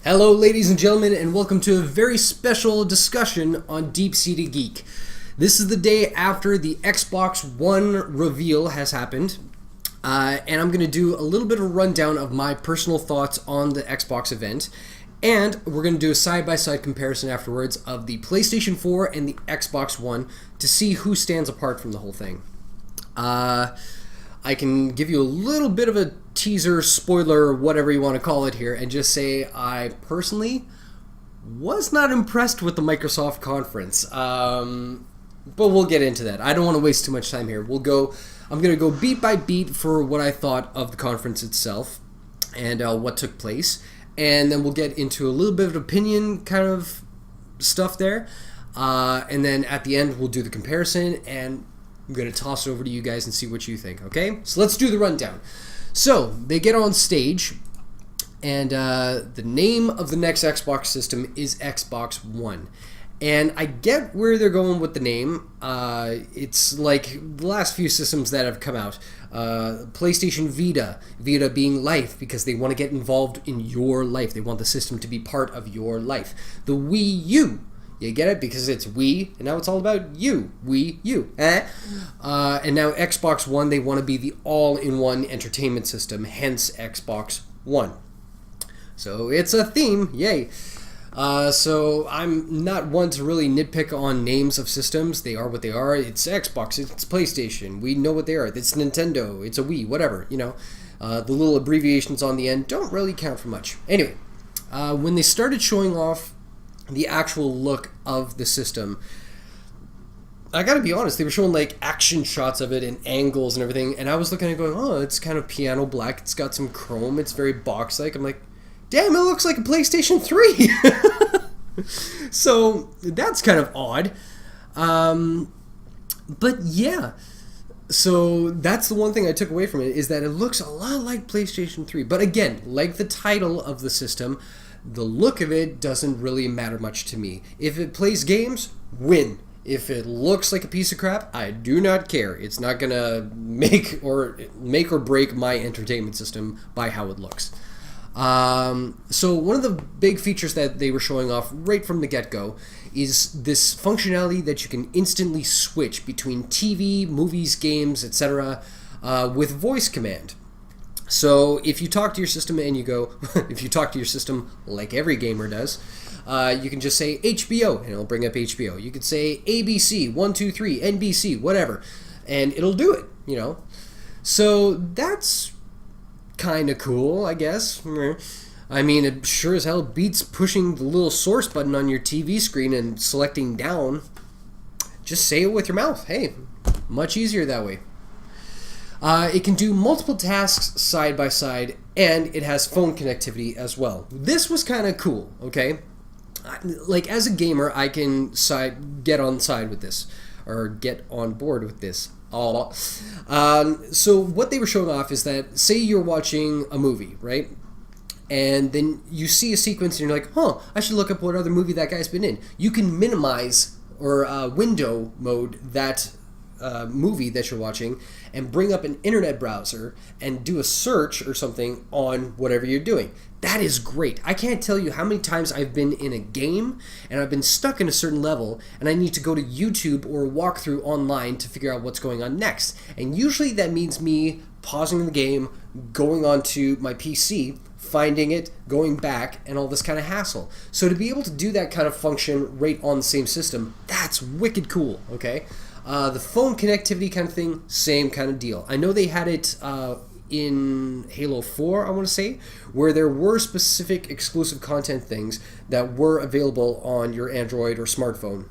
Hello ladies and gentlemen, and welcome to a very special discussion on Deep Seeded Geek. This is the day after the Xbox One reveal has happened, and I'm going to do a little bit of a rundown of my personal thoughts on the Xbox event, and we're going to do a side-by-side comparison afterwards of the PlayStation 4 and the Xbox One to see who stands apart from the whole thing. I can give you a little bit of a teaser, spoiler, whatever you want to call it here, and just say I personally was not impressed with the Microsoft conference. But we'll get into that. I don't want to waste too much time here. I'm going to go beat by beat for what I thought of the conference itself and what took place, and then we'll get into a little bit of opinion kind of stuff there, and then at the end we'll do the comparison, and I'm going to toss it over to you guys and see what you think, okay? So let's do the rundown. So, they get on stage, and the name of the next Xbox system is Xbox One. And I get where they're going with the name. It's like the last few systems that have come out. PlayStation Vita being life because they want to get involved in your life. They want the system to be part of your life. The Wii U. You get it? Because it's Wii, and now it's all about you. Wii U. And now Xbox One, they want to be the all-in-one entertainment system, hence Xbox One. So it's a theme, yay. So I'm not one to really nitpick on names of systems. They are what they are. It's Xbox, it's PlayStation. We know what they are. It's Nintendo, it's a Wii, whatever, you know. The little abbreviations on the end don't really count for much. Anyway, when they started showing off the actual look of the system, I gotta be honest, they were showing like action shots of it and angles and everything, and I was looking at it going, oh, it's kind of piano black, it's got some chrome, it's very box-like. I'm like, damn, it looks like a PlayStation 3! So that's kind of odd. But yeah, so that's the one thing I took away from it, is that it looks a lot like PlayStation 3. But again, like the title of the system, the look of it doesn't really matter much to me. If it plays games, win. If it looks like a piece of crap, I do not care. It's not gonna make or break my entertainment system by how it looks. So one of the big features that they were showing off right from the get-go is this functionality that you can instantly switch between TV, movies, games, etc. With voice command. So if you talk to your system and you go, if you talk to your system like every gamer does, you can just say HBO and it'll bring up HBO. You could say ABC, 1, 2, 3, NBC, whatever, and it'll do it, you know. So that's kind of cool, I guess. I mean, it sure as hell beats pushing the little source button on your TV screen and selecting down. Just say it with your mouth. Hey, much easier that way. It can do multiple tasks side by side, and it has phone connectivity as well. This was kind of cool, okay? Like, as a gamer, I can get on side with this, or get on board with this. So what they were showing off is that, say you're watching a movie, right? And then you see a sequence and you're like, huh, I should look up what other movie that guy's been in. You can minimize or window mode that movie that you're watching and bring up an internet browser and do a search or something on whatever you're doing. That is great. I can't tell you how many times I've been in a game and I've been stuck in a certain level and I need to go to YouTube or walk through online to figure out what's going on next. And usually that means me pausing the game, going onto my PC, finding it, going back, and all this kind of hassle. So to be able to do that kind of function right on the same system, that's wicked cool, okay? The phone connectivity kind of thing, same kind of deal. I know they had it in Halo 4, I want to say, where there were specific exclusive content things that were available on your Android or smartphone.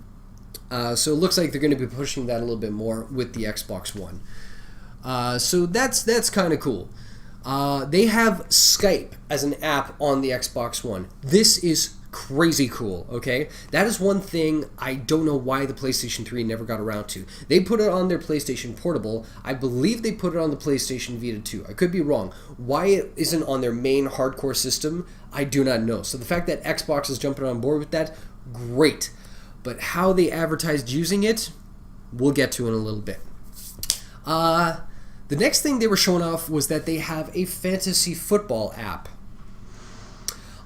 So it looks like they're going to be pushing that a little bit more with the Xbox One. So that's kind of cool. They have Skype as an app on the Xbox One. This is crazy cool, okay? That is one thing I don't know why the PlayStation 3 never got around to. They put it on their PlayStation Portable. I believe they put it on the PlayStation Vita too. I could be wrong. Why it isn't on their main hardcore system, I do not know. So the fact that Xbox is jumping on board with that, great. But how they advertised using it, we'll get to in a little bit. The next thing they were showing off was that they have a fantasy football app.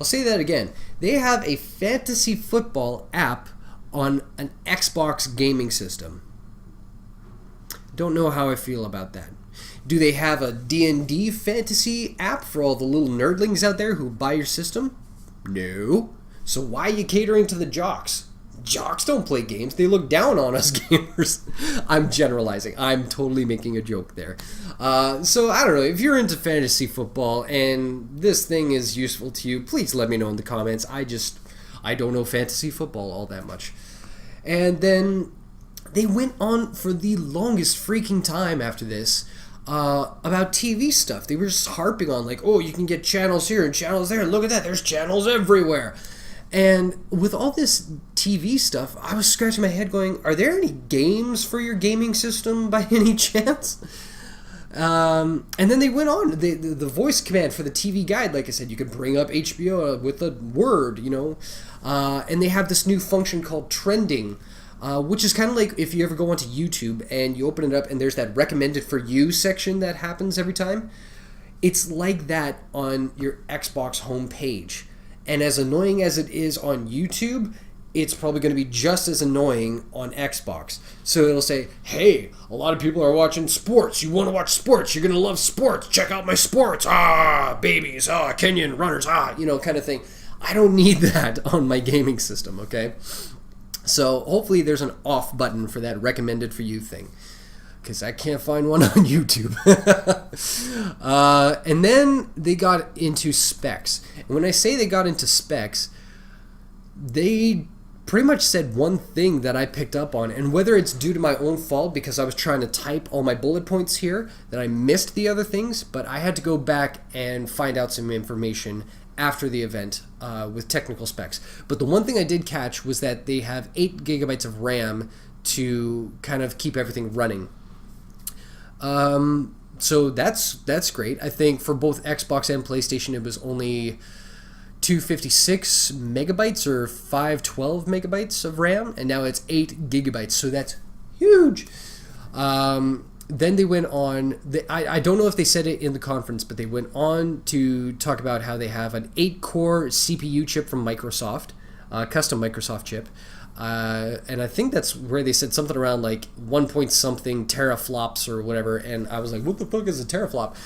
I'll say that again. They have a fantasy football app on an Xbox gaming system. Don't know how I feel about that. Do they have a D&D fantasy app for all the little nerdlings out there who buy your system? No. So why are you catering to the jocks? Jocks don't play games. They look down on us gamers. I'm generalizing. I'm totally making a joke there. So I don't know. If you're into fantasy football and this thing is useful to you, please let me know in the comments. I don't know fantasy football all that much. And then they went on for the longest freaking time after this about TV stuff. They were just harping on like, oh, you can get channels here and channels there. Look at that. There's channels everywhere. And with all this TV stuff, I was scratching my head going, are there any games for your gaming system by any chance? And then they went on. The voice command for the TV guide, like I said, you could bring up HBO with a word, you know. And they have this new function called trending, which is kind of like if you ever go onto YouTube and you open it up and there's that recommended for you section that happens every time. It's like that on your Xbox homepage. And as annoying as it is on YouTube, it's probably going to be just as annoying on Xbox. So it'll say, hey, a lot of people are watching sports. You want to watch sports. You're going to love sports. Check out my sports. Babies. Kenyan runners. Kind of thing. I don't need that on my gaming system, okay? So hopefully there's an off button for that recommended for you thing, because I can't find one on YouTube. And then they got into specs. And when I say they got into specs, they pretty much said one thing that I picked up on, and whether it's due to my own fault because I was trying to type all my bullet points here, that I missed the other things, but I had to go back and find out some information after the event with technical specs. But the one thing I did catch was that they have 8 gigabytes of RAM to kind of keep everything running. So that's great. I think for both Xbox and PlayStation, it was only 256 megabytes or 512 megabytes of RAM, and now it's 8 gigabytes. So that's huge. Then they went on. I don't know if they said it in the conference, but they went on to talk about how they have an 8-core CPU chip from Microsoft, custom Microsoft chip. And I think that's where they said something around like 1 point something teraflops or whatever, and I was like, what the fuck is a teraflop?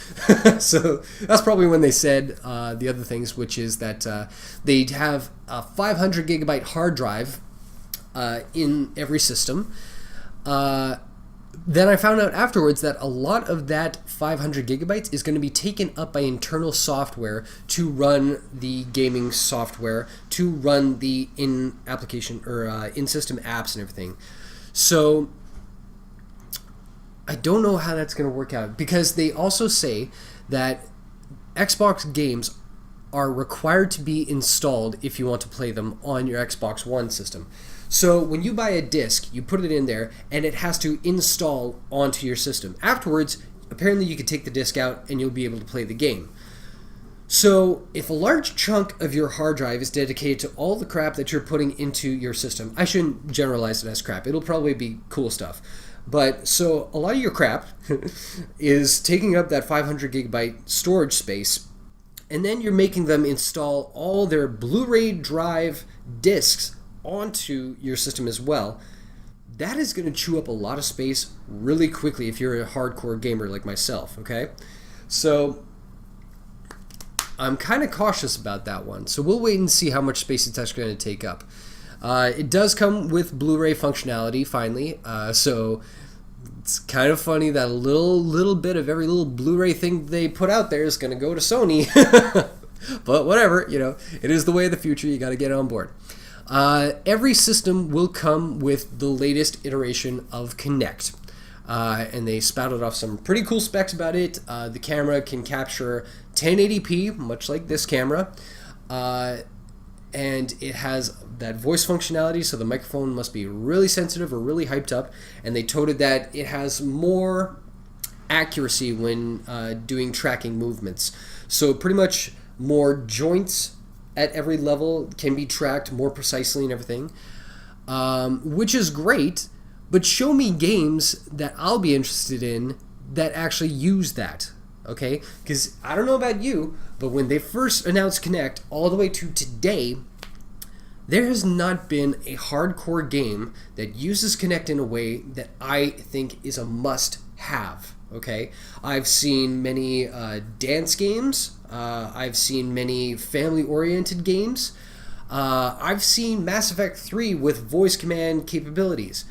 So that's probably when they said the other things, which is that they have a 500 gigabyte hard drive in every system. Then I found out afterwards that a lot of that 500 gigabytes is going to be taken up by internal software to run the gaming software, to run the in-application or in-system apps and everything. So I don't know how that's going to work out, because they also say that Xbox games are required to be installed if you want to play them on your Xbox One system. So when you buy a disc, you put it in there, and it has to install onto your system. Afterwards, apparently you can take the disc out and you'll be able to play the game. So if a large chunk of your hard drive is dedicated to all the crap that you're putting into your system, I shouldn't generalize it as crap. It'll probably be cool stuff. But so a lot of your crap is taking up that 500 gigabyte storage space, and then you're making them install all their Blu-ray drive discs onto your system as well. That is going to chew up a lot of space really quickly if you're a hardcore gamer like myself, okay? So I'm kind of cautious about that one. So we'll wait and see how much space it's actually going to take up. It does come with Blu-ray functionality finally, so it's kind of funny that a little bit of every little Blu-ray thing they put out there is going to go to Sony. But whatever, it is the way of the future. You got to get on board. Every system will come with the latest iteration of Kinect. And they spouted off some pretty cool specs about it. The camera can capture 1080p, much like this camera. And it has that voice functionality, so the microphone must be really sensitive or really hyped up. And they touted that it has more accuracy when doing tracking movements. So pretty much more joints at every level can be tracked more precisely and everything, which is great, but show me games that I'll be interested in that actually use that. okay? Because I don't know about you, but when they first announced Kinect all the way to today, there has not been a hardcore game that uses Kinect in a way that I think is a must-have, okay? I've seen many dance games. I've seen many family-oriented games. I've seen Mass Effect 3 with voice command capabilities.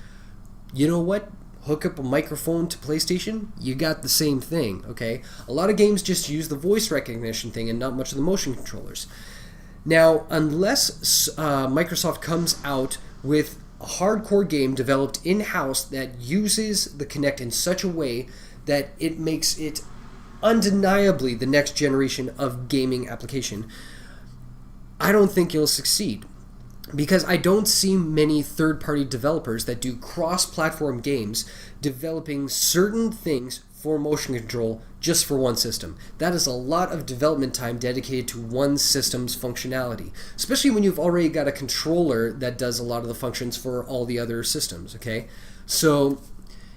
You know what? Hook up a microphone to PlayStation, you got the same thing, okay? A lot of games just use the voice recognition thing and not much of the motion controllers. Now, unless Microsoft comes out with a hardcore game developed in-house that uses the Kinect in such a way that it makes it undeniably the next generation of gaming application, I don't think you'll succeed. Because I don't see many third-party developers that do cross-platform games developing certain things for motion control just for one system. That is a lot of development time dedicated to one system's functionality, especially when you've already got a controller that does a lot of the functions for all the other systems, okay? So,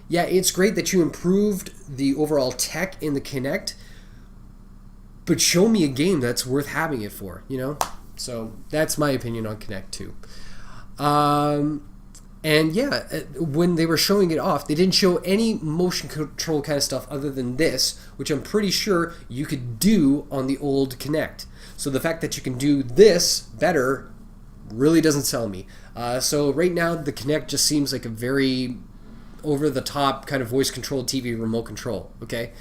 yeah, it's great that you improved the overall tech in the Kinect, but show me a game that's worth having it for, you know? So that's my opinion on Kinect 2. And yeah, when they were showing it off, they didn't show any motion control kind of stuff other than this, which I'm pretty sure you could do on the old Kinect. So the fact that you can do this better really doesn't sell me. So right now, the Kinect just seems like a very over-the-top kind of voice-controlled TV remote control, okay?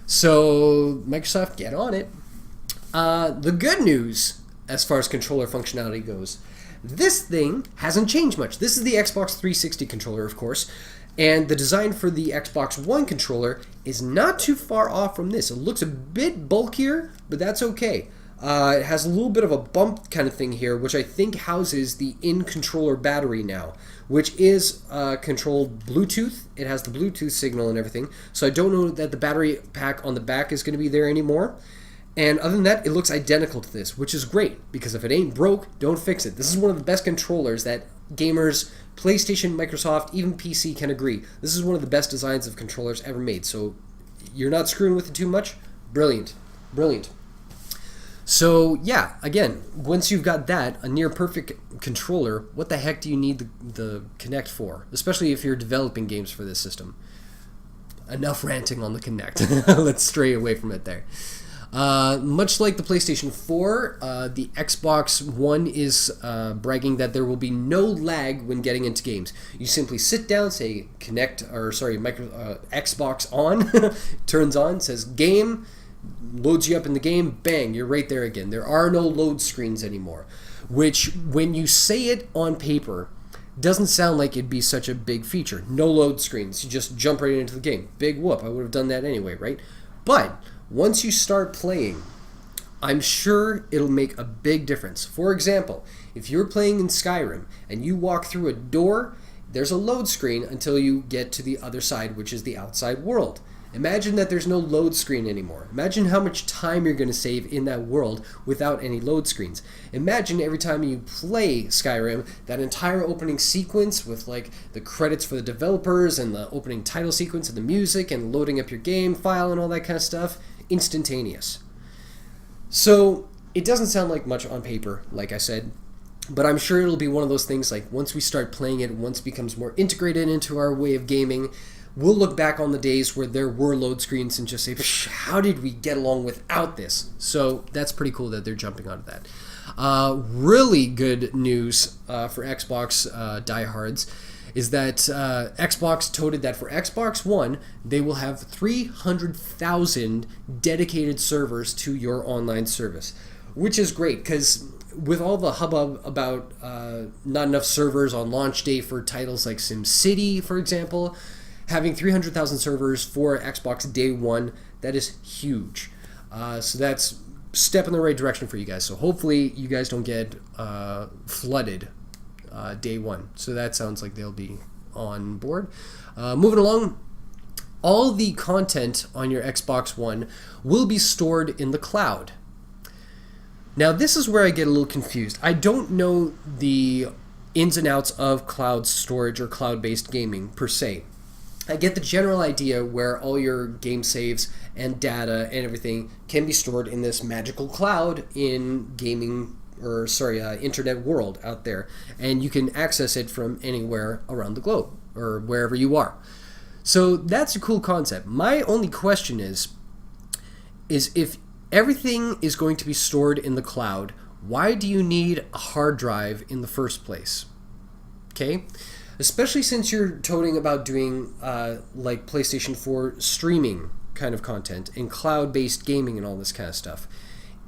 So Microsoft, get on it. The good news as far as controller functionality goes, this thing hasn't changed much. This is the Xbox 360 controller, of course, and the design for the Xbox One controller is not too far off from this. It looks a bit bulkier, but that's okay. It has a little bit of a bump kind of thing here, which I think houses the in-controller battery now, which is controlled Bluetooth. It has the Bluetooth signal and everything, so I don't know that the battery pack on the back is going to be there anymore. And other than that, it looks identical to this, which is great, because if it ain't broke, don't fix it. This is one of the best controllers that gamers, PlayStation, Microsoft, even PC can agree. This is one of the best designs of controllers ever made, so you're not screwing with it too much? Brilliant. Brilliant. So, yeah, again, once you've got that, a near-perfect controller, what the heck do you need the Kinect for? Especially if you're developing games for this system. Enough ranting on the Kinect. Let's stray away from it there. Much like the PlayStation 4, the Xbox One is bragging that there will be no lag when getting into games. You simply sit down, say Xbox on, turns on, says game, loads you up in the game, bang, you're right there again. There are no load screens anymore, which when you say it on paper doesn't sound like it'd be such a big feature. No load screens, you just jump right into the game. Big whoop, I would have done that anyway, right? But once you start playing, I'm sure it'll make a big difference. For example, if you're playing in Skyrim and you walk through a door, there's a load screen until you get to the other side, which is the outside world. Imagine that there's no load screen anymore. Imagine how much time you're going to save in that world without any load screens. Imagine every time you play Skyrim, that entire opening sequence with like the credits for the developers and the opening title sequence and the music and loading up your game file and all that kind of stuff, instantaneous. So it doesn't sound like much on paper, like I said, but I'm sure it'll be one of those things like once we start playing it, once it becomes more integrated into our way of gaming, we'll look back on the days where there were load screens and just say, how did we get along without this? So that's pretty cool that they're jumping onto that. Really good news for Xbox diehards is that Xbox touted that for Xbox One, they will have 300,000 dedicated servers to your online service, which is great because with all the hubbub about not enough servers on launch day for titles like SimCity, for example, having 300,000 servers for Xbox day one, that is huge. So that's a step in the right direction for you guys. So hopefully you guys don't get flooded day one. So that sounds like they'll be on board. Moving along, all the content on your Xbox One will be stored in the cloud. Now this is where I get a little confused. I don't know the ins and outs of cloud storage or cloud-based gaming per se. I get the general idea where all your game saves and data and everything can be stored in this magical cloud in internet world out there, and you can access it from anywhere around the globe or wherever you are. So that's a cool concept. My only question is if everything is going to be stored in the cloud, why do you need a hard drive in the first place? Okay? Especially since you're toting about doing like PlayStation 4 streaming kind of content and cloud-based gaming and all this kind of stuff.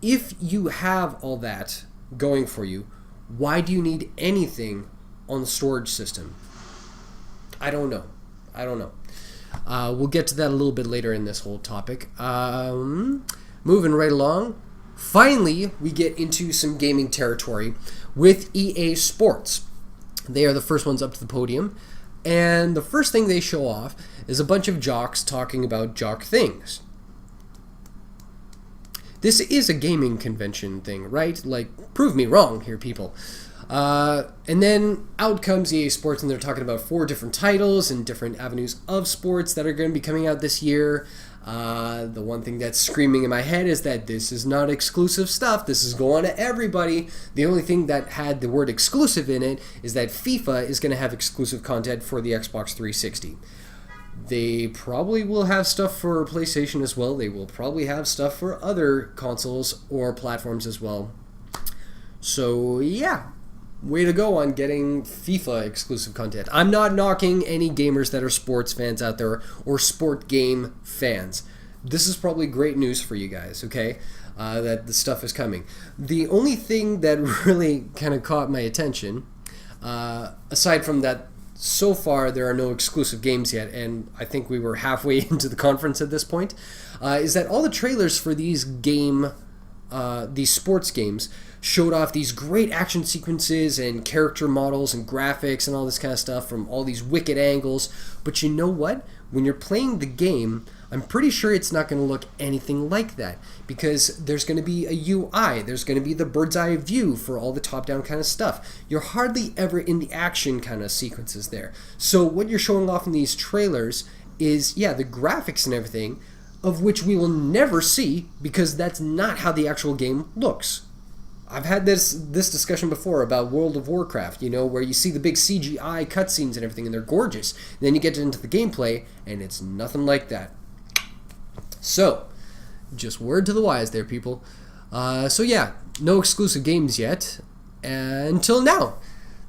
If you have all that going for you, why do you need anything on the storage system? I don't know. We'll get to that a little bit later in this whole topic. Moving right along. Finally, we get into some gaming territory with EA Sports. They are the first ones up to the podium, and the first thing they show off is a bunch of jocks talking about jock things. This is a gaming convention thing, right? Like, prove me wrong here, people. And then out comes EA Sports, and they're talking about 4 different titles and different avenues of sports that are going to be coming out this year. The one thing that's screaming in my head is that this is not exclusive stuff. This is going to everybody. The only thing that had the word exclusive in it is that FIFA is going to have exclusive content for the Xbox 360. They probably will have stuff for PlayStation as well. They will probably have stuff for other consoles or platforms as well. So yeah, way to go on getting FIFA exclusive content. I'm not knocking any gamers that are sports fans out there or sport game fans. This is probably great news for you guys, okay? That the stuff is coming. The only thing that really kind of caught my attention, aside from that, so far there are no exclusive games yet, and I think we were halfway into the conference at this point, is that all the trailers for these sports games showed off these great action sequences and character models and graphics and all this kind of stuff from all these wicked angles. But you know what? When you're playing the game, I'm pretty sure it's not going to look anything like that, because there's going to be a UI, there's going to be the bird's eye view for all the top-down kind of stuff. You're hardly ever in the action kind of sequences there. So what you're showing off in these trailers is, yeah, the graphics and everything, of which we will never see, because that's not how the actual game looks. I've had this discussion before about World of Warcraft, where you see the big CGI cutscenes and everything, and they're gorgeous. Then you get into the gameplay, and it's nothing like that. So, just word to the wise there, people. So yeah, no exclusive games yet, until now.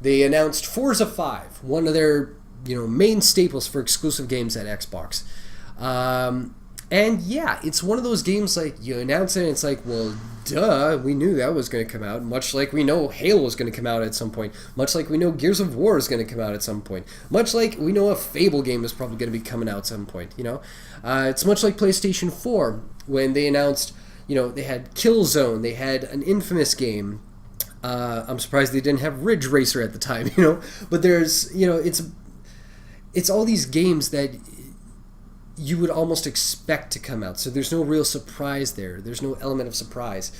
They announced Forza 5, one of their main staples for exclusive games at Xbox. And yeah, it's one of those games like you announce it and it's like, well, duh, we knew that was going to come out. Much like we know Halo is going to come out at some point. Much like we know Gears of War is going to come out at some point. Much like we know a Fable game is probably going to be coming out at some point, It's much like PlayStation 4 when they announced, they had Killzone, they had an Infamous game. I'm surprised they didn't have Ridge Racer at the time, But there's, it's all these games that you would almost expect to come out. So there's no real surprise there. There's no element of surprise.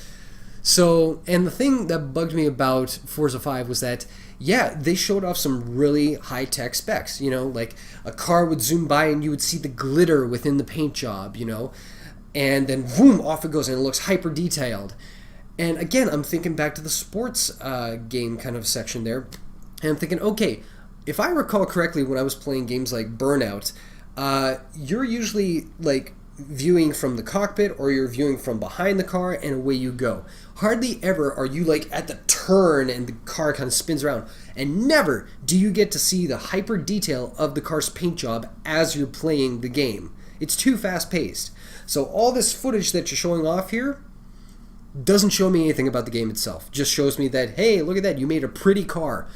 So, and the thing that bugged me about Forza 5 was that, yeah, they showed off some really high-tech specs, like a car would zoom by and you would see the glitter within the paint job, and then boom, off it goes and it looks hyper-detailed. And again, I'm thinking back to the sports game kind of section there, and I'm thinking, okay, if I recall correctly when I was playing games like Burnout, you're usually like viewing from the cockpit or you're viewing from behind the car and away you go. Hardly ever are you like at the turn and the car kind of spins around, and never do you get to see the hyper detail of the car's paint job as you're playing the game. It's too fast paced. So all this footage that you're showing off here doesn't show me anything about the game itself. Just shows me that, hey, look at that, you made a pretty car.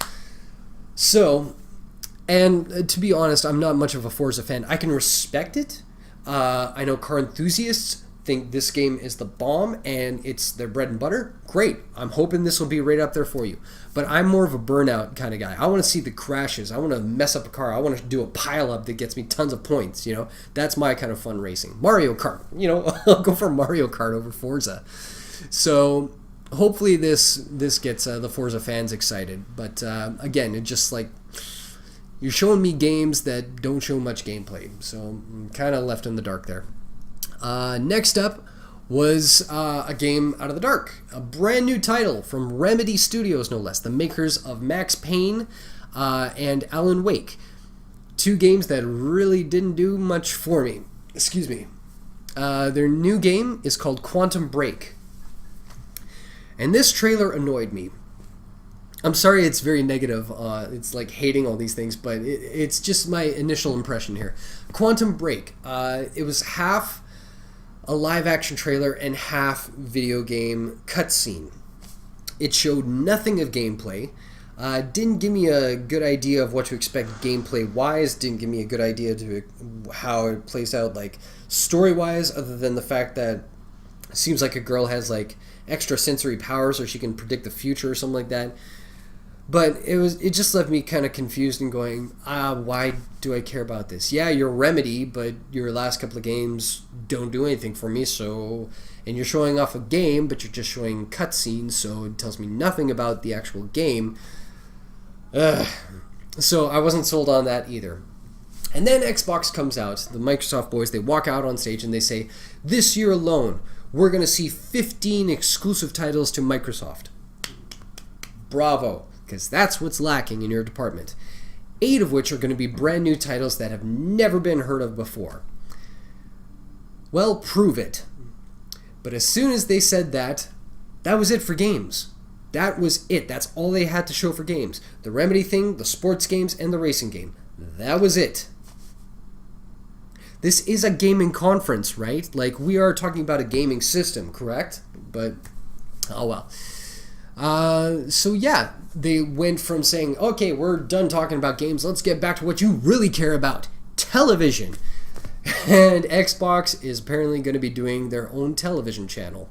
So, and to be honest, I'm not much of a Forza fan. I can respect it. I know car enthusiasts think this game is the bomb and it's their bread and butter. Great. I'm hoping this will be right up there for you. But I'm more of a Burnout kind of guy. I want to see the crashes. I want to mess up a car. I want to do a pile-up that gets me tons of points. That's my kind of fun racing. Mario Kart. I'll go for Mario Kart over Forza. So hopefully this gets the Forza fans excited. But again, it just like, you're showing me games that don't show much gameplay. So I'm kind of left in the dark there. Next up was a game out of the dark. A brand new title from Remedy Studios, no less. The makers of Max Payne and Alan Wake. 2 games that really didn't do much for me. Excuse me. Their new game is called Quantum Break. And this trailer annoyed me. I'm sorry it's very negative. It's like hating all these things, but it's just my initial impression here. Quantum Break. It was half a live-action trailer and half video game cutscene. It showed nothing of gameplay. Didn't give me a good idea of what to expect gameplay-wise. Didn't give me a good idea to how it plays out, like story-wise, other than the fact that it seems like a girl has like extra sensory powers, or she can predict the future or something like that. But it just left me kind of confused and going, why do I care about this? Yeah, you're Remedy, but your last couple of games don't do anything for me. So, and you're showing off a game, but you're just showing cutscenes, so it tells me nothing about the actual game. So I wasn't sold on that either. And then Xbox comes out, the Microsoft boys, they walk out on stage and they say, this year alone, we're going to see 15 exclusive titles to Microsoft. Bravo, because that's what's lacking in your department. 8 of which are going to be brand new titles that have never been heard of before. Well, prove it. But as soon as they said that, that was it for games. That was it. That's all they had to show for games. The Remedy thing, the sports games, and the racing game. That was it. This is a gaming conference, right? Like, we are talking about a gaming system, correct? But, oh well. So yeah, they went from saying, okay, we're done talking about games, let's get back to what you really care about, television. And Xbox is apparently going to be doing their own television channel.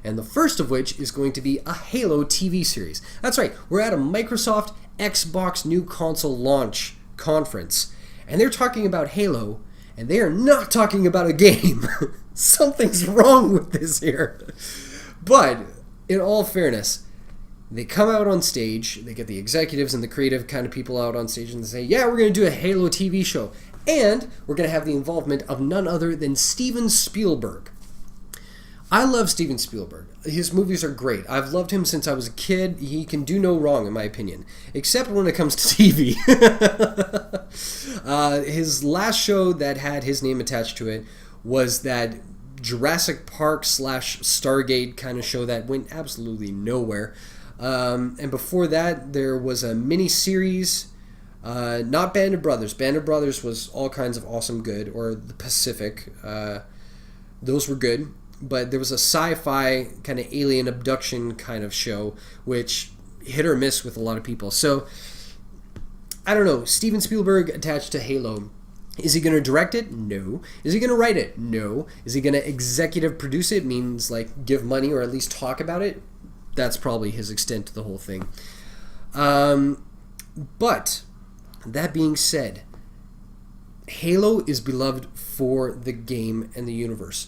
And the first of which is going to be a Halo TV series. That's right, we're at a Microsoft Xbox new console launch conference. And they're talking about Halo, and they are not talking about a game. Something's wrong with this here. But, in all fairness, they come out on stage, they get the executives and the creative kind of people out on stage, and they say, yeah, we're going to do a Halo TV show. And we're going to have the involvement of none other than Steven Spielberg. I love Steven Spielberg. His movies are great. I've loved him since I was a kid. He can do no wrong, in my opinion, except when it comes to TV. His last show that had his name attached to it was that Jurassic Park / Stargate kind of show that went absolutely nowhere. And before that, there was a mini-series, not Band of Brothers. Band of Brothers was all kinds of awesome good, or The Pacific. Those were good. But there was a sci-fi kind of alien abduction kind of show, which hit or miss with a lot of people. So, I don't know. Steven Spielberg attached to Halo. Is he going to direct it? No. Is he going to write it? No. Is he going to executive produce it? Means like give money or at least talk about it? That's probably his extent to the whole thing. But, that being said, Halo is beloved for the game and the universe.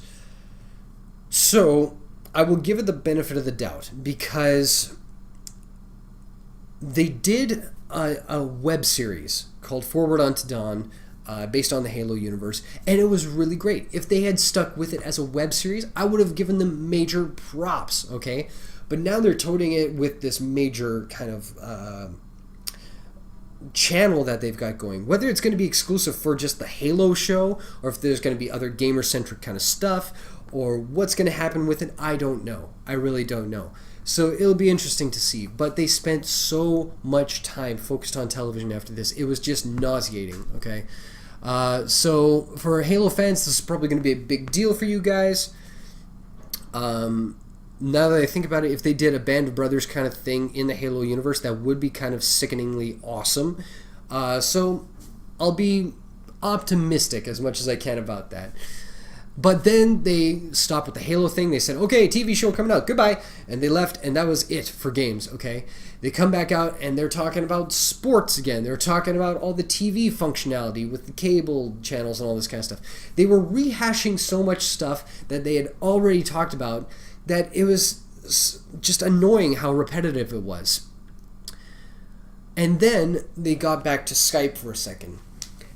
So, I will give it the benefit of the doubt, because they did a web series called Forward Unto Dawn, based on the Halo universe, and it was really great. If they had stuck with it as a web series, I would have given them major props, okay? But now they're toting it with this major kind of channel that they've got going. Whether it's going to be exclusive for just the Halo show, or if there's going to be other gamer-centric kind of stuff, or what's going to happen with it, I don't know. I really don't know. So it'll be interesting to see. But they spent so much time focused on television after this. It was just nauseating, okay? So for Halo fans, this is probably going to be a big deal for you guys. Now that I think about it, if they did a Band of Brothers kind of thing in the Halo universe, that would be kind of sickeningly awesome. So I'll be optimistic as much as I can about that. But then they stopped with the Halo thing. They said, okay, TV show coming out, goodbye. And they left, and that was it for games, okay? They come back out, and they're talking about sports again. They're talking about all the TV functionality with the cable channels and all this kind of stuff. They were rehashing so much stuff that they had already talked about that it was just annoying how repetitive it was. And then they got back to Skype for a second.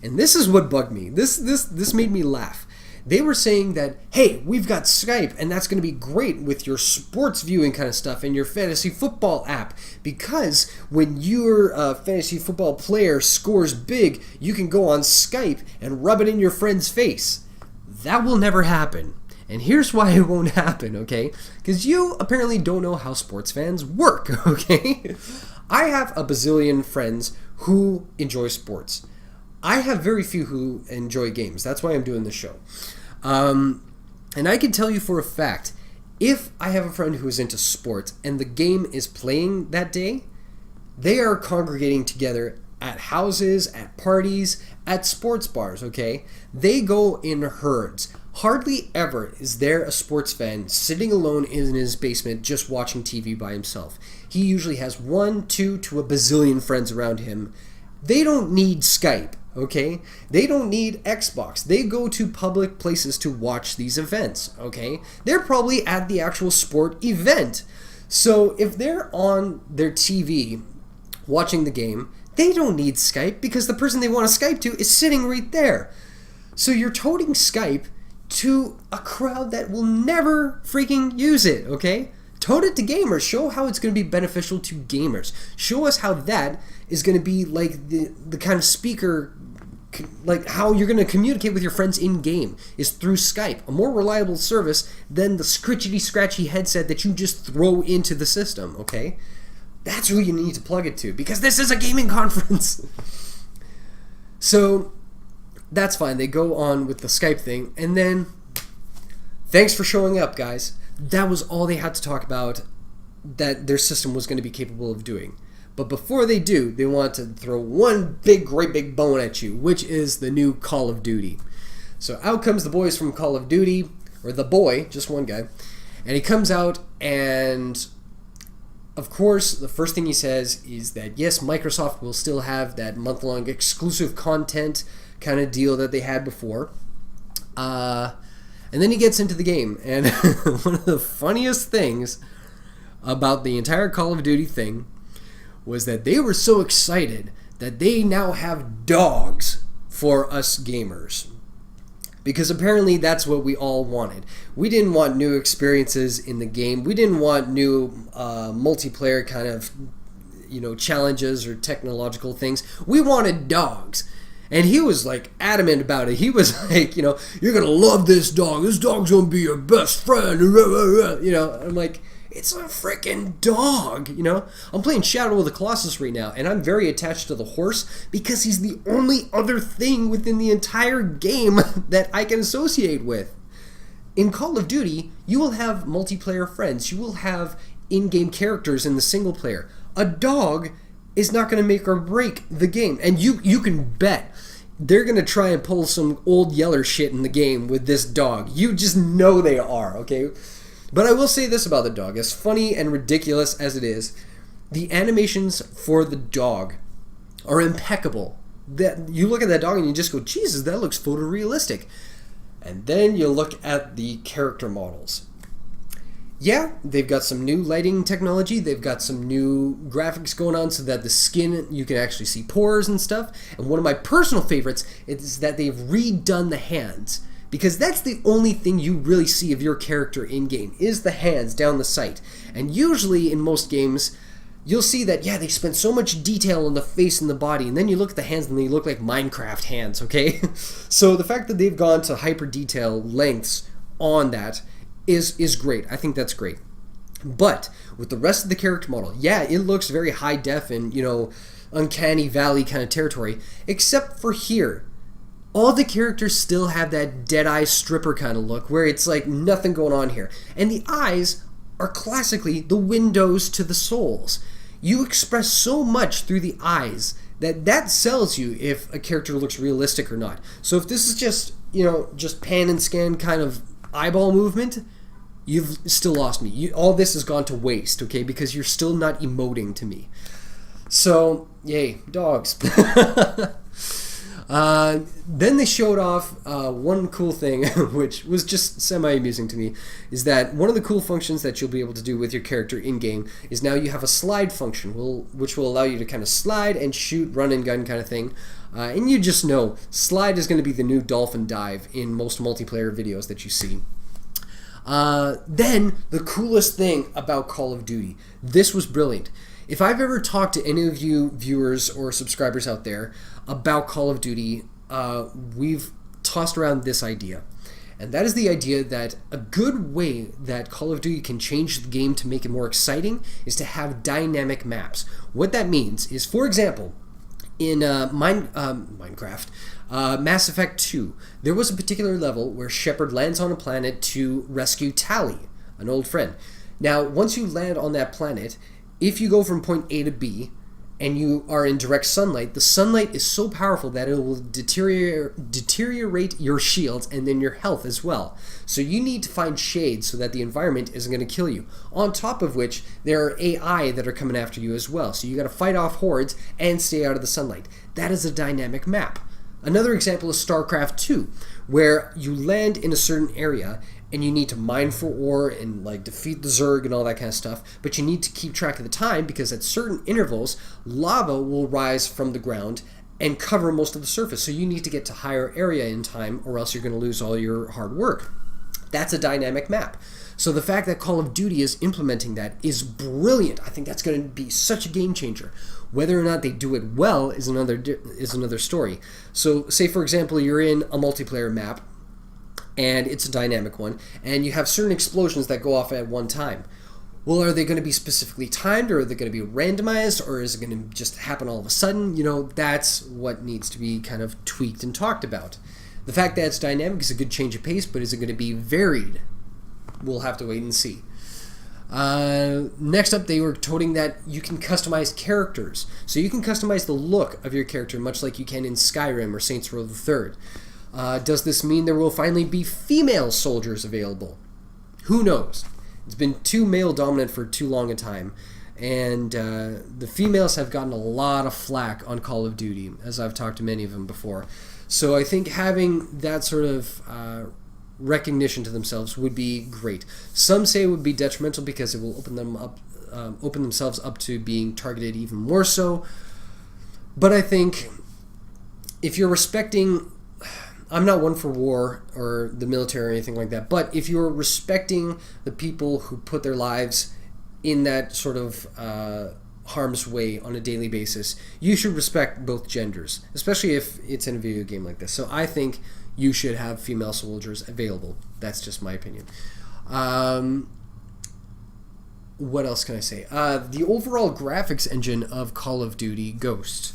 And this is what bugged me. This made me laugh. They were saying that, hey, we've got Skype, and that's going to be great with your sports viewing kind of stuff and your fantasy football app, because when your fantasy football player scores big, you can go on Skype and rub it in your friend's face. That will never happen. And here's why it won't happen, okay? Because you apparently don't know how sports fans work, okay? I have a bazillion friends who enjoy sports. I have very few who enjoy games. That's why I'm doing this show. And I can tell you for a fact, if I have a friend who is into sports and the game is playing that day, they are congregating together at houses, at parties, at sports bars, okay? They go in herds. Hardly ever is there a sports fan sitting alone in his basement just watching TV by himself. He usually has 1, 2 to a bazillion friends around him. They don't need Skype. Okay? They don't need Xbox. They go to public places to watch these events, okay? They're probably at the actual sport event. So if they're on their TV watching the game, they don't need Skype because the person they want to Skype to is sitting right there. So you're toting Skype to a crowd that will never freaking use it, okay? Tote it to gamers. Show how it's going to be beneficial to gamers. Show us how that is going to be like the kind of speaker, like how you're going to communicate with your friends in game is through Skype, a more reliable service than the scritchety scratchy headset that you just throw into the system, okay? That's who you need to plug it to, because this is a gaming conference. So that's fine. They go on with the Skype thing, and then thanks for showing up, guys. That was all they had to talk about that their system was going to be capable of doing. But before they do, they want to throw one great big bone at you, which is the new Call of Duty. So out comes the boys from Call of Duty, or the boy, just one guy, and he comes out, and of course, the first thing he says is that yes, Microsoft will still have that month-long exclusive content kind of deal that they had before. And then he gets into the game, and one of the funniest things about the entire Call of Duty thing was that they were so excited that they now have dogs for us gamers. Because apparently that's what we all wanted. We didn't want new experiences in the game. We didn't want new multiplayer kind of, challenges or technological things. We wanted dogs. And he was like adamant about it. He was like, you're going to love this dog. This dog's going to be your best friend. I'm like, it's a freaking dog, I'm playing Shadow of the Colossus right now, and I'm very attached to the horse because he's the only other thing within the entire game that I can associate with. In Call of Duty, you will have multiplayer friends. You will have in-game characters in the single player. A dog is not going to make or break the game, and you can bet they're going to try and pull some old Yeller shit in the game with this dog. You just know they are, okay? But I will say this about the dog. As funny and ridiculous as it is, the animations for the dog are impeccable. That you look at that dog and you just go, Jesus, that looks photorealistic. And then you look at the character models. Yeah, they've got some new lighting technology. They've got some new graphics going on so that the skin, you can actually see pores and stuff. And one of my personal favorites is that they've redone the hands. Because that's the only thing you really see of your character in-game, is the hands down the sight. And usually in most games, you'll see that, yeah, they spend so much detail on the face and the body, and then you look at the hands and they look like Minecraft hands, okay? So the fact that they've gone to hyper-detail lengths on that is great. I think that's great. But with the rest of the character model, yeah, it looks very high-def and, uncanny valley kind of territory, except for here. All the characters still have that dead-eye stripper kind of look where it's like nothing going on here. And the eyes are classically the windows to the souls. You express so much through the eyes that sells you if a character looks realistic or not. So if this is just, just pan and scan kind of eyeball movement, you've still lost me. All this has gone to waste, okay, because you're still not emoting to me. So, yay, dogs. Then they showed off one cool thing, which was just semi-amusing to me, is that one of the cool functions that you'll be able to do with your character in-game is now you have a slide function, which will allow you to kind of slide and shoot, run and gun kind of thing. And you just know, slide is going to be the new dolphin dive in most multiplayer videos that you see. Then, the coolest thing about Call of Duty. This was brilliant. If I've ever talked to any of you viewers or subscribers out there about Call of Duty, we've tossed around this idea. And that is the idea that a good way that Call of Duty can change the game to make it more exciting is to have dynamic maps. What that means is, for example, in Minecraft, Mass Effect 2, there was a particular level where Shepard lands on a planet to rescue Tali, an old friend. Now, once you land on that planet, if you go from point A to B and you are in direct sunlight, the sunlight is so powerful that it will deteriorate your shields and then your health as well. So you need to find shade so that the environment isn't going to kill you. On top of which, there are AI that are coming after you as well. So you got to fight off hordes and stay out of the sunlight. That is a dynamic map. Another example is Starcraft 2, where you land in a certain area and you need to mine for ore and like defeat the Zerg and all that kind of stuff, but you need to keep track of the time because at certain intervals, lava will rise from the ground and cover most of the surface. So you need to get to higher area in time or else you're going to lose all your hard work. That's a dynamic map. So the fact that Call of Duty is implementing that is brilliant. I think that's going to be such a game changer. Whether or not they do it well is another story. So say, for example, you're in a multiplayer map, and it's a dynamic one, and you have certain explosions that go off at one time. Well, are they going to be specifically timed, or are they going to be randomized, or is it going to just happen all of a sudden? You know, that's what needs to be kind of tweaked and talked about. The fact that it's dynamic is a good change of pace, but is it going to be varied? We'll have to wait and see. Next up, they were toting that you can customize characters. So you can customize the look of your character, much like you can in Skyrim or Saints Row III. Does this mean there will finally be female soldiers available? Who knows? It's been too male dominant for too long a time, and the females have gotten a lot of flack on Call of Duty, as I've talked to many of them before. So I think having that sort of recognition to themselves would be great. Some say it would be detrimental because it will open themselves up to being targeted even more so. But I think if you're respecting, I'm not one for war or the military or anything like that, but if you're respecting the people who put their lives in that sort of harm's way on a daily basis, you should respect both genders, especially if it's in a video game like this. So I think you should have female soldiers available. That's just my opinion. What else can I say? The overall graphics engine of Call of Duty Ghosts,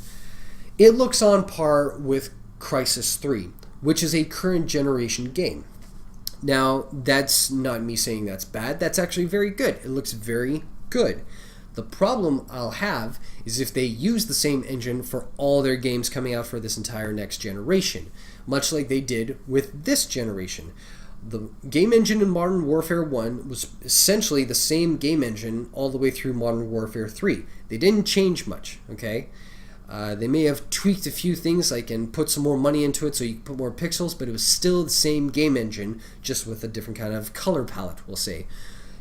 it looks on par with Crysis 3, which is a current generation game. Now, that's not me saying that's bad. That's actually very good. It looks very good. The problem I'll have is if they use the same engine for all their games coming out for this entire next generation, much like they did with this generation. The game engine in Modern Warfare 1 was essentially the same game engine all the way through Modern Warfare 3. They didn't change much, okay? They may have tweaked a few things, like and put some more money into it so you can put more pixels, but it was still the same game engine, just with a different kind of color palette, we'll say.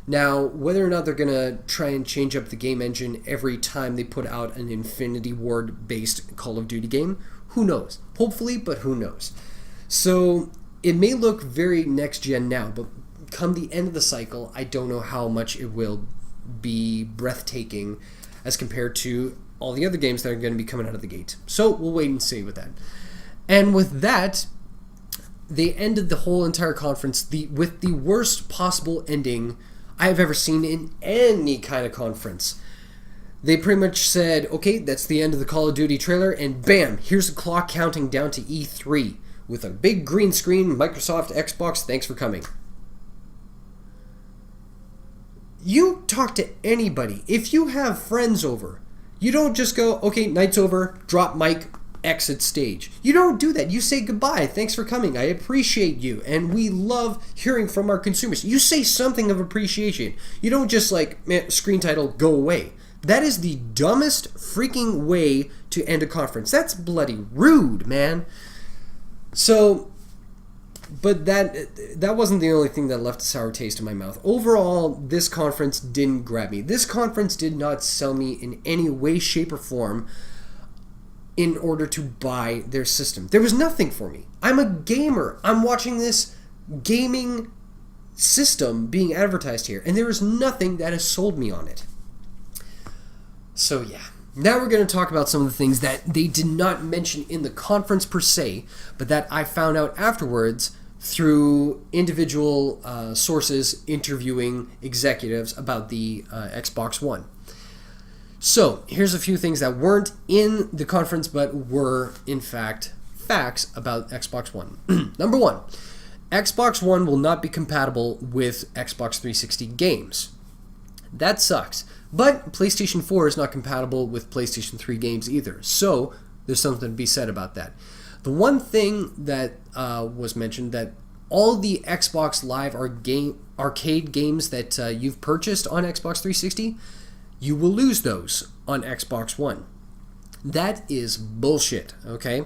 Now, whether or not they're going to try and change up the game engine every time they put out an Infinity Ward-based Call of Duty game, who knows? Hopefully, but who knows? So, it may look very next-gen now, but come the end of the cycle, I don't know how much it will be breathtaking as compared to all the other games that are going to be coming out of the gate. So, we'll wait and see with that. And with that, they ended the whole entire conference with the worst possible ending I have ever seen in any kind of conference. They pretty much said, okay, that's the end of the Call of Duty trailer, and bam, here's the clock counting down to E3 with a big green screen, Microsoft, Xbox, thanks for coming. You talk to anybody. If you have friends over, you don't just go, okay, night's over, drop mic, exit stage. You don't do that. You say goodbye. Thanks for coming. I appreciate you. And we love hearing from our consumers. You say something of appreciation. You don't just like, man, screen title, go away. That is the dumbest freaking way to end a conference. That's bloody rude, man. So, but that wasn't the only thing that left a sour taste in my mouth. Overall, this conference didn't grab me. This conference did not sell me in any way, shape, or form in order to buy their system. There was nothing for me. I'm a gamer. I'm watching this gaming system being advertised here, and there is nothing that has sold me on it. So yeah. Now we're going to talk about some of the things that they did not mention in the conference per se, but that I found out afterwards through individual sources interviewing executives about the Xbox One. So here's a few things that weren't in the conference but were in fact facts about Xbox One. Number one, Xbox One will not be compatible with Xbox 360 games. That sucks. But PlayStation 4 is not compatible with PlayStation 3 games either, so there's something to be said about that. The one thing that was mentioned, that all the Xbox Live arcade games that you've purchased on Xbox 360, you will lose those on Xbox One. That is bullshit, okay?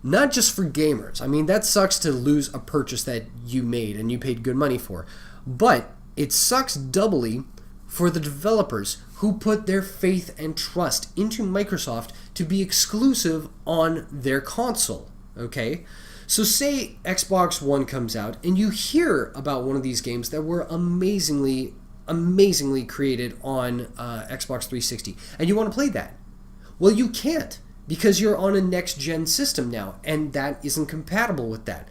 Not just for gamers. I mean, that sucks to lose a purchase that you made and you paid good money for, but it sucks doubly for the developers who put their faith and trust into Microsoft to be exclusive on their console, okay? So say Xbox One comes out and you hear about one of these games that were amazingly created on Xbox 360 and you want to play that. Well, you can't because you're on a next-gen system now and that isn't compatible with that.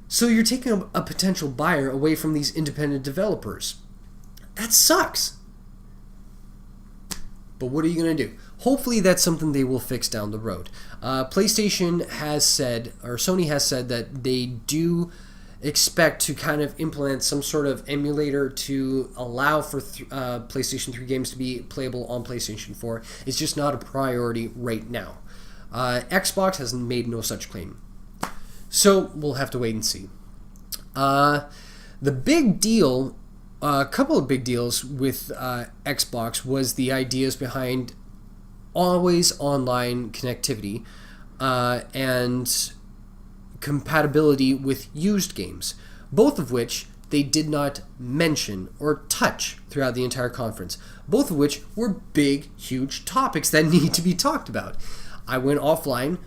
So you're taking a potential buyer away from these independent developers. That sucks. But what are you going to do? Hopefully that's something they will fix down the road. PlayStation has said, or Sony has said, that they do expect to kind of implement some sort of emulator to allow for PlayStation 3 games to be playable on PlayStation 4. It's just not a priority right now. Xbox has made no such claim. So we'll have to wait and see. The big deal... A couple of big deals with Xbox was the ideas behind always online connectivity and compatibility with used games, both of which they did not mention or touch throughout the entire conference, both of which were big, huge topics that need to be talked about. I went offline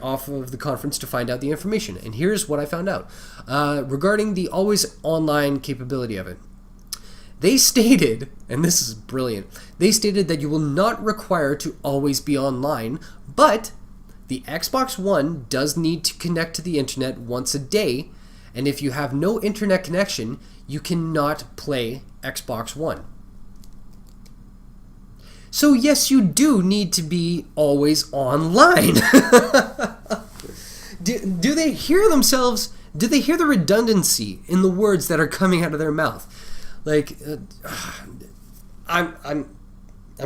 off of the conference to find out the information. And here's what I found out. Regarding the always online capability of it. They stated, and this is brilliant, they stated that you will not require to always be online, but the Xbox One does need to connect to the internet once a day, and if you have no internet connection, you cannot play Xbox One. So yes, you do need to be always online. Do they hear themselves? Do they hear the redundancy in the words that are coming out of their mouth? Like, I'm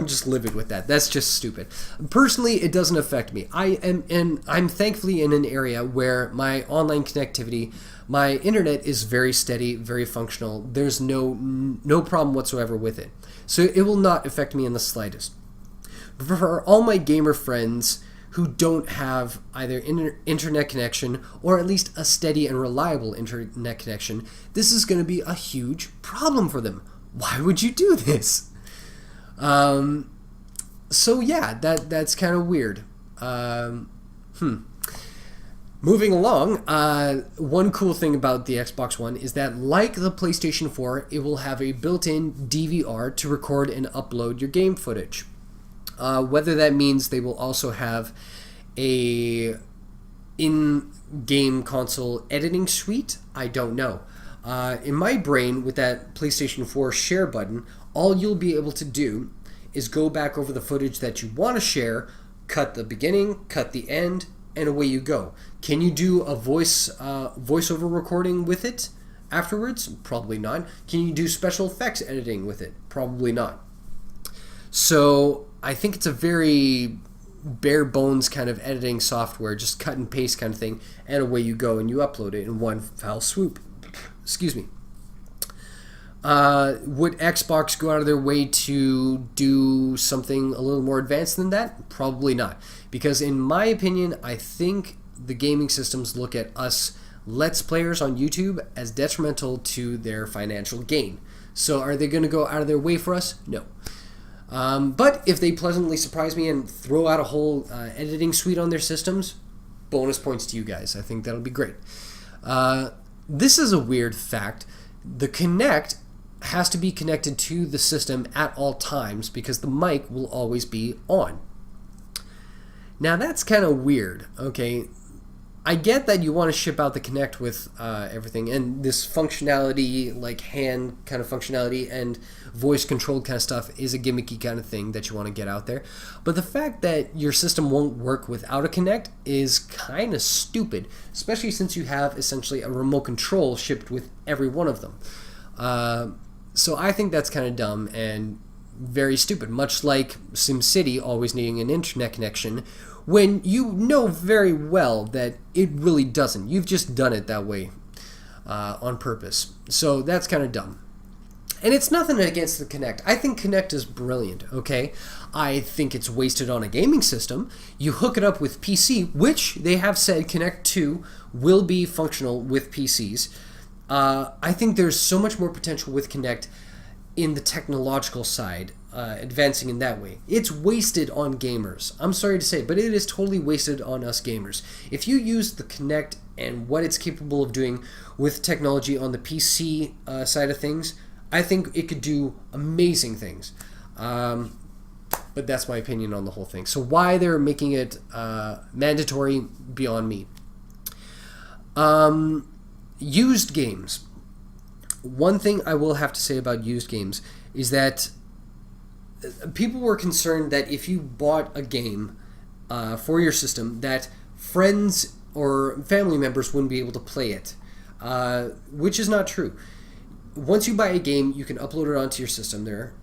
just livid with that. That's just stupid. Personally, it doesn't affect me. I'm thankfully in an area where my online connectivity, my internet is very steady, very functional. There's no problem whatsoever with it. So it will not affect me in the slightest. But for all my gamer friends who don't have either internet connection or at least a steady and reliable internet connection, this is going to be a huge problem for them. Why would you do this? So yeah, that's kind of weird. Moving along, one cool thing about the Xbox One is that, like the PlayStation 4, it will have a built-in DVR to record and upload your game footage. Whether that means they will also have a in-game console editing suite, I don't know. In my brain, with that PlayStation 4 share button, all you'll be able to do is go back over the footage that you want to share, cut the beginning, cut the end, and away you go. Can you do a voiceover recording with it afterwards? Probably not. Can you do special effects editing with it? Probably not. So I think it's a very bare bones kind of editing software, just cut and paste kind of thing, and away you go and you upload it in one foul swoop. Excuse me. Would Xbox go out of their way to do something a little more advanced than that? Probably not. Because in my opinion, I think the gaming systems look at us Let's Players on YouTube as detrimental to their financial gain. So are they going to go out of their way for us? No. But if they pleasantly surprise me and throw out a whole editing suite on their systems, bonus points to you guys. I think that'll be great. This is a weird fact. The Kinect has to be connected to the system at all times because the mic will always be on. Now that's kind of weird, okay? I get that you want to ship out the Kinect with everything, and this functionality, like hand kind of functionality and voice controlled kind of stuff, is a gimmicky kind of thing that you want to get out there. But the fact that your system won't work without a Kinect is kind of stupid, especially since you have essentially a remote control shipped with every one of them. So I think that's kind of dumb and very stupid, much like SimCity always needing an internet connection when you know very well that it really doesn't. You've just done it that way on purpose. So that's kind of dumb. And it's nothing against the Kinect. I think Kinect is brilliant, okay? I think it's wasted on a gaming system. You hook it up with PC, which they have said Kinect 2 will be functional with PCs. I think there's so much more potential with Kinect in the technological side, advancing in that way. It's wasted on gamers. I'm sorry to say, but it is totally wasted on us gamers. If you use the Kinect and what it's capable of doing with technology on the PC side of things, I think it could do amazing things. But that's my opinion on the whole thing. So why they're making it mandatory, beyond me. Used games. One thing I will have to say about used games is that people were concerned that if you bought a game for your system, that friends or family members wouldn't be able to play it, which is not true. Once you buy a game, you can upload it onto your system there,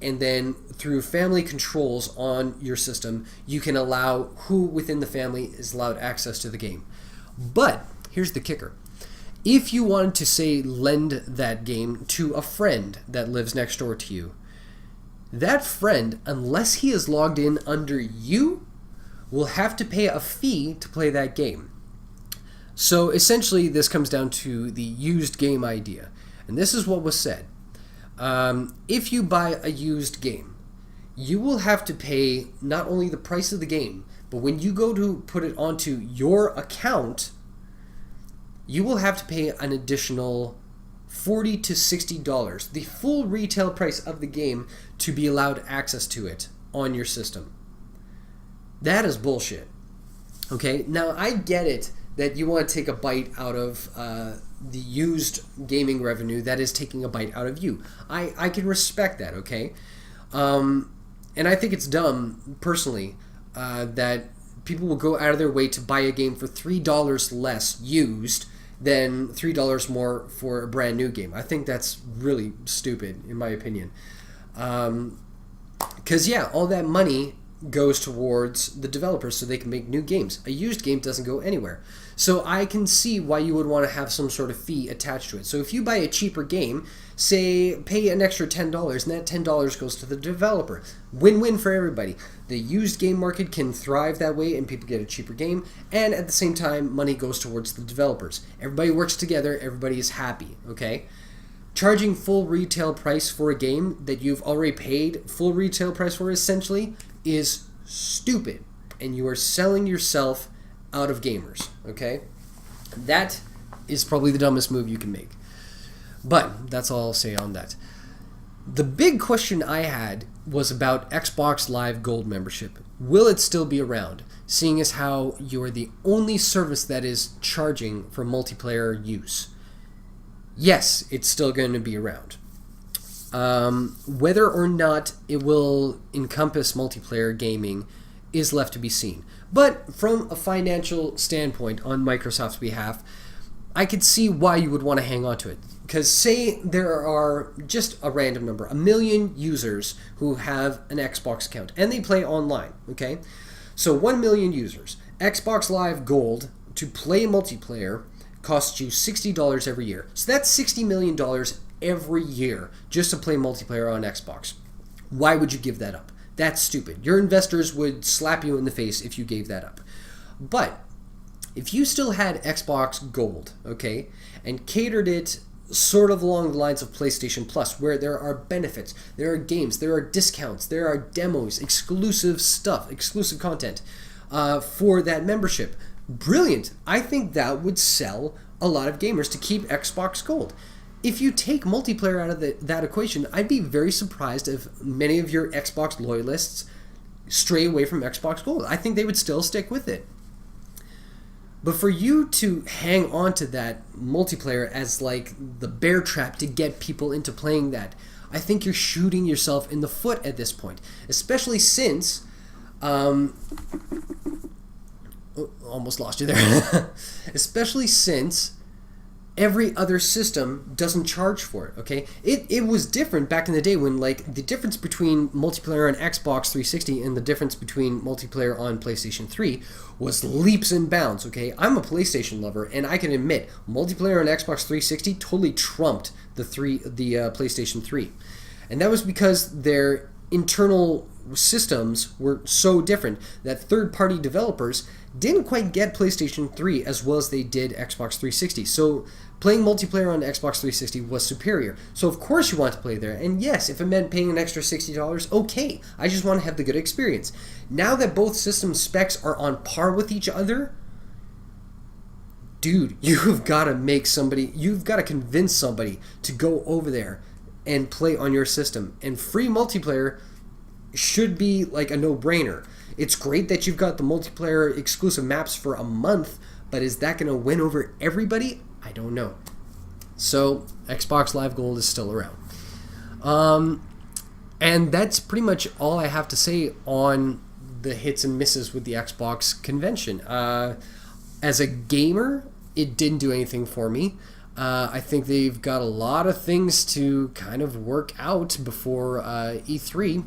and then through family controls on your system, you can allow who within the family is allowed access to the game. But here's the kicker. If you wanted to, say, lend that game to a friend that lives next door to you, that friend, unless he is logged in under you, will have to pay a fee to play that game. So essentially, this comes down to the used game idea. And this is what was said. If you buy a used game, you will have to pay not only the price of the game, but when you go to put it onto your account, you will have to pay an additional $40 to $60, the full retail price of the game, to be allowed access to it on your system. That is bullshit. Okay, now I get it that you want to take a bite out of the used gaming revenue that is taking a bite out of you. I can respect that, okay? And I think it's dumb, personally, that people will go out of their way to buy a game for $3 less used than $3 more for a brand new game. I think that's really stupid, in my opinion. Because, yeah, all that money goes towards the developers so they can make new games. A used game doesn't go anywhere. So I can see why you would want to have some sort of fee attached to it. So if you buy a cheaper game, say pay an extra $10, and that $10 goes to the developer. Win-win for everybody. The used game market can thrive that way and people get a cheaper game, and at the same time money goes towards the developers. Everybody works together, everybody is happy, okay? Charging full retail price for a game that you've already paid full retail price for, essentially, is stupid, and you are selling yourself out of gamers, okay? That is probably the dumbest move you can make. But that's all I'll say on that. The big question I had was about Xbox Live Gold membership. Will it still be around, seeing as how you're the only service that is charging for multiplayer use? Yes, it's still going to be around. Whether or not it will encompass multiplayer gaming is left to be seen. But from a financial standpoint, on Microsoft's behalf, I could see why you would want to hang on to it. Because say there are just a random number, 1 million users who have an Xbox account, and they play online, okay? So 1 million users. Xbox Live Gold, to play multiplayer, costs you $60 every year. So that's $60 million every year just to play multiplayer on Xbox. Why would you give that up? That's stupid. Your investors would slap you in the face if you gave that up. But if you still had Xbox Gold, okay, and catered it sort of along the lines of PlayStation Plus, where there are benefits, there are games, there are discounts, there are demos, exclusive stuff, exclusive content for that membership. Brilliant. I think that would sell a lot of gamers to keep Xbox Gold. If you take multiplayer out of that equation, I'd be very surprised if many of your Xbox loyalists stray away from Xbox Gold. I think they would still stick with it. But for you to hang on to that multiplayer as like the bear trap to get people into playing that, I think you're shooting yourself in the foot at this point. Especially since... almost lost you there. Especially since every other system doesn't charge for it, okay? It was different back in the day when, like, the difference between multiplayer on Xbox 360 and the difference between multiplayer on PlayStation 3 was leaps and bounds, okay? I'm a PlayStation lover, and I can admit, multiplayer on Xbox 360 totally trumped the PlayStation 3. And that was because their internal systems were so different that third-party developers didn't quite get PlayStation 3 as well as they did Xbox 360. So playing multiplayer on Xbox 360 was superior. So of course you want to play there. And yes, if it meant paying an extra $60, okay. I just want to have the good experience. Now that both system specs are on par with each other, dude, you've got to convince somebody to go over there and play on your system. And free multiplayer should be like a no-brainer. It's great that you've got the multiplayer exclusive maps for a month, but is that going to win over everybody? I don't know. So Xbox Live Gold is still around. And that's pretty much all I have to say on the hits and misses with the Xbox convention. As a gamer, it didn't do anything for me. I think they've got a lot of things to kind of work out before E3.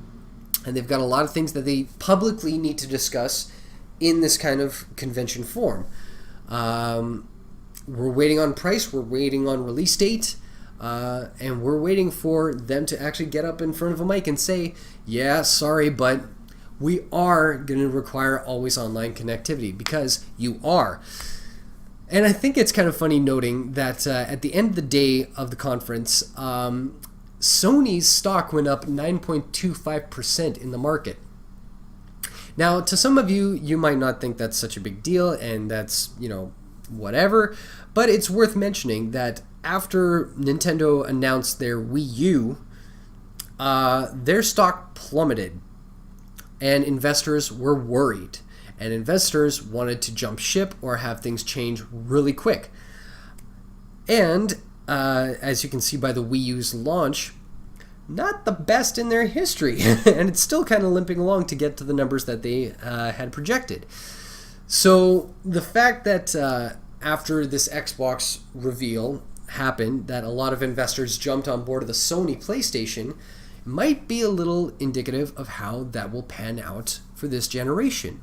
And they've got a lot of things that they publicly need to discuss in this kind of convention form. We're waiting on price, we're waiting on release date, and we're waiting for them to actually get up in front of a mic and say, yeah, sorry, but we are going to require always online connectivity, because you are. And I think it's kind of funny noting that at the end of the day of the conference, Sony's stock went up 9.25% in the market. Now, to some of you, you might not think that's such a big deal, and that's, whatever. But it's worth mentioning that after Nintendo announced their Wii U, their stock plummeted, and investors were worried. And investors wanted to jump ship or have things change really quick. And as you can see by the Wii U's launch, not the best in their history. And it's still kind of limping along to get to the numbers that they had projected. So the fact that after this Xbox reveal happened, that a lot of investors jumped on board of the Sony PlayStation might be a little indicative of how that will pan out for this generation.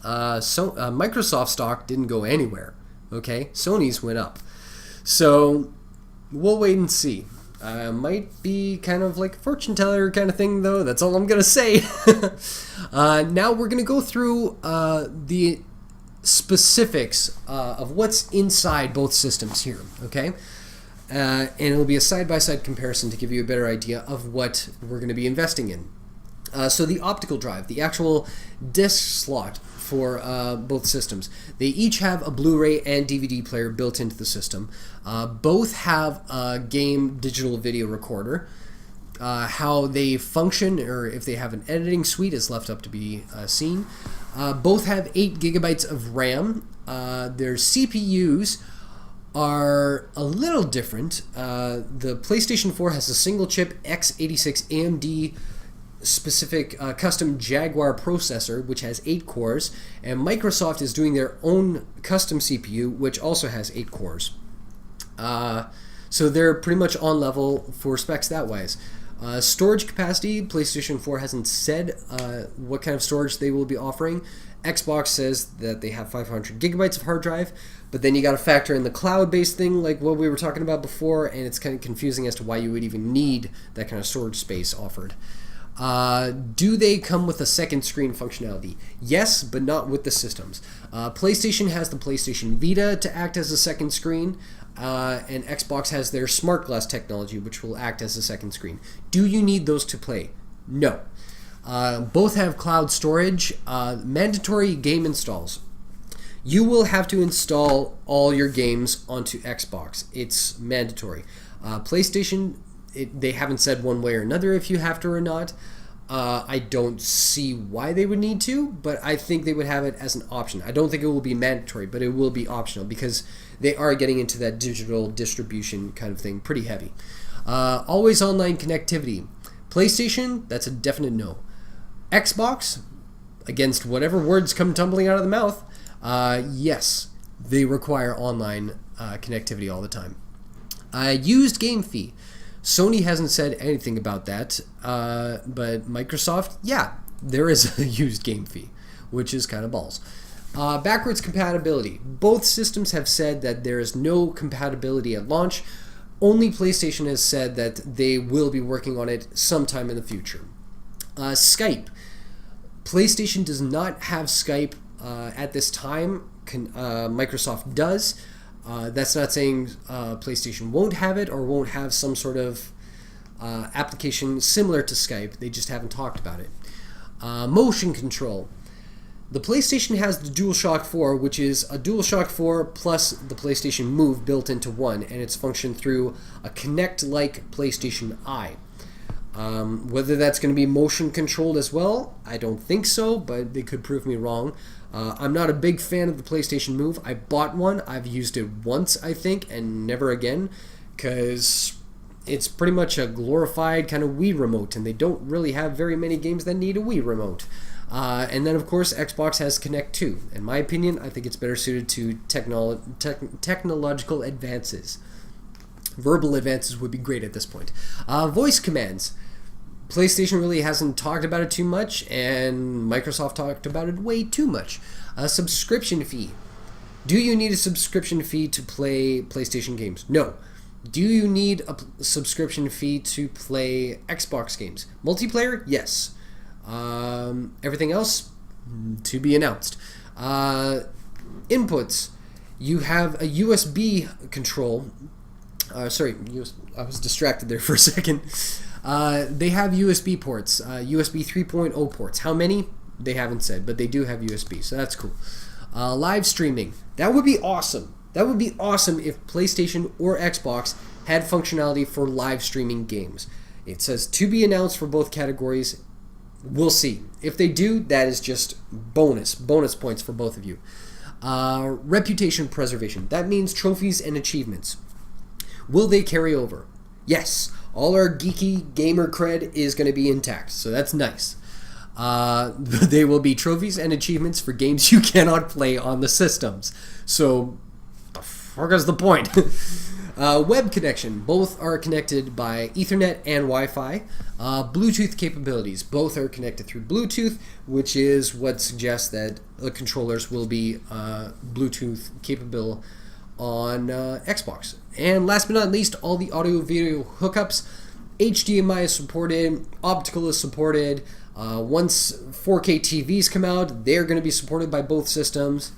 Microsoft stock didn't go anywhere. Okay, Sony's went up. So we'll wait and see. Might be kind of like a fortune teller kind of thing, though. That's all I'm going to say. Now we're going to go through the specifics of what's inside both systems here, okay? And it'll be a side-by-side comparison to give you a better idea of what we're going to be investing in. So the optical drive, the actual disc slot for both systems. They each have a Blu-ray and DVD player built into the system. Both have a game digital video recorder. How they function, or if they have an editing suite, is left up to be seen. Both have 8 gigabytes of RAM. Their CPUs are a little different. The PlayStation 4 has a single chip x86 AMD specific custom Jaguar processor, which has 8 cores, and Microsoft is doing their own custom CPU, which also has 8 cores. So they're pretty much on level for specs that wise. Storage capacity, PlayStation 4 hasn't said what kind of storage they will be offering. Xbox says that they have 500 gigabytes of hard drive, but then you got to factor in the cloud-based thing like what we were talking about before, and it's kind of confusing as to why you would even need that kind of storage space offered. Do they come with a second screen functionality? Yes, but not with the systems. PlayStation has the PlayStation Vita to act as a second screen, and Xbox has their smart glass technology, which will act as a second screen. Do you need those to play? No. Both have cloud storage, mandatory game installs. You will have to install all your games onto Xbox. It's mandatory. PlayStation, they haven't said one way or another if you have to or not. I don't see why they would need to, but I think they would have it as an option. I don't think it will be mandatory, but it will be optional because they are getting into that digital distribution kind of thing pretty heavy. Always online connectivity. PlayStation, that's a definite no. Xbox, against whatever words come tumbling out of the mouth, yes, they require online connectivity all the time. Used game fee. Sony hasn't said anything about that, but Microsoft, yeah, there is a used game fee, which is kind of balls. Backwards compatibility. Both systems have said that there is no compatibility at launch. Only PlayStation has said that they will be working on it sometime in the future. Skype. PlayStation does not have Skype at this time. Microsoft does. That's not saying PlayStation won't have it or won't have some sort of application similar to Skype. They just haven't talked about it. Motion control. The PlayStation has the DualShock 4, which is a DualShock 4 plus the PlayStation Move built into one, and it's functioned through a Kinect-like PlayStation Eye. Whether that's going to be motion controlled as well, I don't think so, but they could prove me wrong. I'm not a big fan of the PlayStation Move. I bought one. I've used it once, I think, and never again, because it's pretty much a glorified kind of Wii remote, and they don't really have very many games that need a Wii remote. And then, of course, Xbox has Kinect 2. In my opinion, I think it's better suited to technological advances. Verbal advances would be great at this point. Voice commands. PlayStation really hasn't talked about it too much, and Microsoft talked about it way too much. A subscription fee. Do you need a subscription fee to play PlayStation games? No. Do you need a subscription fee to play Xbox games? Multiplayer? Yes. Everything else? To be announced. Inputs. You have a USB control. I was distracted there for a second. They have USB ports, USB 3.0 ports. How many? They haven't said, but they do have USB, so that's cool. Live streaming. That would be awesome. That would be awesome if PlayStation or Xbox had functionality for live streaming games. It says to be announced for both categories. We'll see. If they do, that is just bonus points for both of you. Reputation preservation. That means trophies and achievements. Will they carry over? Yes. All our geeky gamer cred is going to be intact, so that's nice. They will be trophies and achievements for games you cannot play on the systems. So, the fuck is the point? Web connection. Both are connected by Ethernet and Wi-Fi. Bluetooth capabilities. Both are connected through Bluetooth, which is what suggests that the controllers will be Bluetooth capable on Xbox. And last but not least, all the audio-video hookups. HDMI is supported. Optical is supported. Once 4K TVs come out, they're going to be supported by both systems.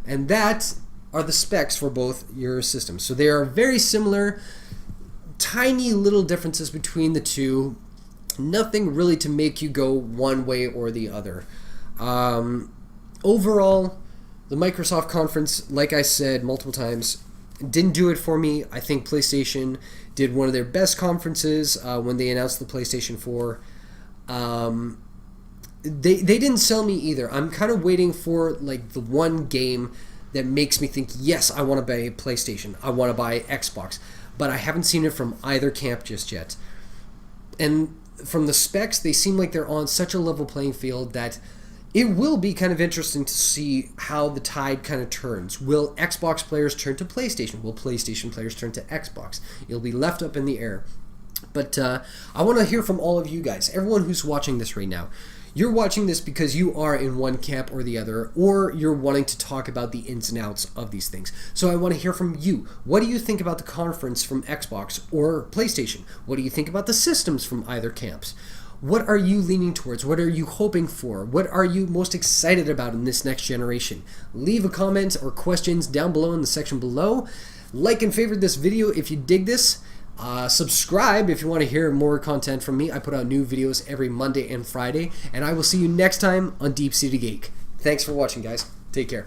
And that are the specs for both your systems. So they are very similar. Tiny little differences between the two. Nothing really to make you go one way or the other. Overall, the Microsoft conference, like I said multiple times, didn't do it for me. I think PlayStation did one of their best conferences when they announced the PlayStation 4. They didn't sell me either. I'm kind of waiting for like the one game that makes me think, yes, I want to buy a PlayStation. I want to buy Xbox. But I haven't seen it from either camp just yet. And from the specs, they seem like they're on such a level playing field that it will be kind of interesting to see how the tide kind of turns. Will Xbox players turn to PlayStation? Will PlayStation players turn to Xbox? It'll be left up in the air. But I want to hear from all of you guys, everyone who's watching this right now. You're watching this because you are in one camp or the other, or you're wanting to talk about the ins and outs of these things. So I want to hear from you. What do you think about the conference from Xbox or PlayStation? What do you think about the systems from either camps? What are you leaning towards? What are you hoping for? What are you most excited about in this next generation? Leave a comment or questions down below in the section below. Like and favorite this video if you dig this. Subscribe if you want to hear more content from me. I put out new videos every Monday and Friday, and I will see you next time on Deep Seeded Geek. Thanks for watching, guys. Take care.